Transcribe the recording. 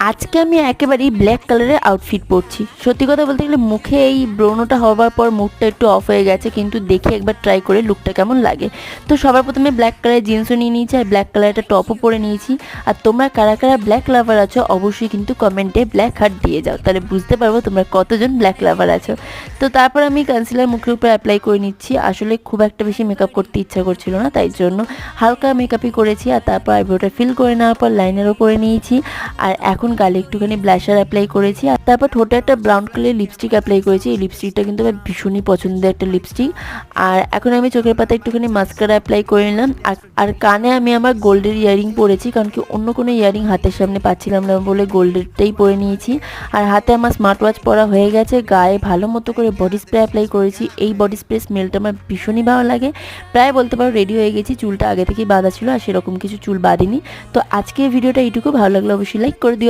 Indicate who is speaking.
Speaker 1: আজকে আমি একেবারেই ব্ল্যাক কালারের আউটফিট পরছি। সত্যি কথা বলতে গেলে মুখে এই ব্রণটা হওয়ার পর মুখটা একটু অফ হয়ে গেছে, কিন্তু দেখি একবার ট্রাই করে লুকটা কেমন লাগে। তো সবার প্রথমে ব্ল্যাক কালারের জিন্সও নিয়ে নিয়েছি আর ব্ল্যাক কালার একটা টপও পরে নিয়েছি। আর তোমরা কারা কারা ব্ল্যাক লাভার আছো অবশ্যই কিন্তু কমেন্টে ব্ল্যাক হার্ট দিয়ে যাও, তাহলে বুঝতে পারবো তোমরা কতজন ব্ল্যাক লাভার আছো। তো তারপর আমি কনসিলার মুখের উপরে অ্যাপ্লাই করে নিচ্ছি। আসলে খুব একটা বেশি মেকআপ করতে ইচ্ছা করছিল না, তাই জন্য হালকা মেকআপই করেছি। আর তারপর আইব্রোটা ফিল করে নেওয়ার পর লাইনারও করে নিয়েছি। আর এখন গালে একটুখানি ব্লাশার অ্যাপ্লাই করেছি আর তারপর ঠোঁটে একটা ব্রাউন কালারের লিপস্টিক অ্যাপ্লাই করেছি। এই লিপস্টিকটা কিন্তু আমার ভীষণই পছন্দের একটা লিপস্টিক। আর এখন আমি চোখের পাতা একটুখানি মাস্কারা অ্যাপ্লাই করে নিলাম। আর কানে আমি আমার গোল্ডের ইয়ারিং পরেছি, কারণ কি অন্য কোনো ইয়ারিং হাতের সামনে পাচ্ছিলাম না বলে গোল্ডেরটাই পরে নিয়েছি। আর হাতে আমার স্মার্ট ওয়াচ পরা হয়ে গেছে। গায়ে ভালো মতো করে বডি স্প্রে অ্যাপ্লাই করেছি। এই বডি স্প্রে স্মেলটা আমার ভীষণই ভালো লাগে। প্রায় বলতে পারো রেডি হয়ে গেছি। চুলটা আগে থেকেই বাঁধা ছিল আর সেরকম কিছু চুল বাঁধিনি। তো আজকের ভিডিওটা এইটুকু। ভালো লাগলে অবশ্যই লাইক করে দিও।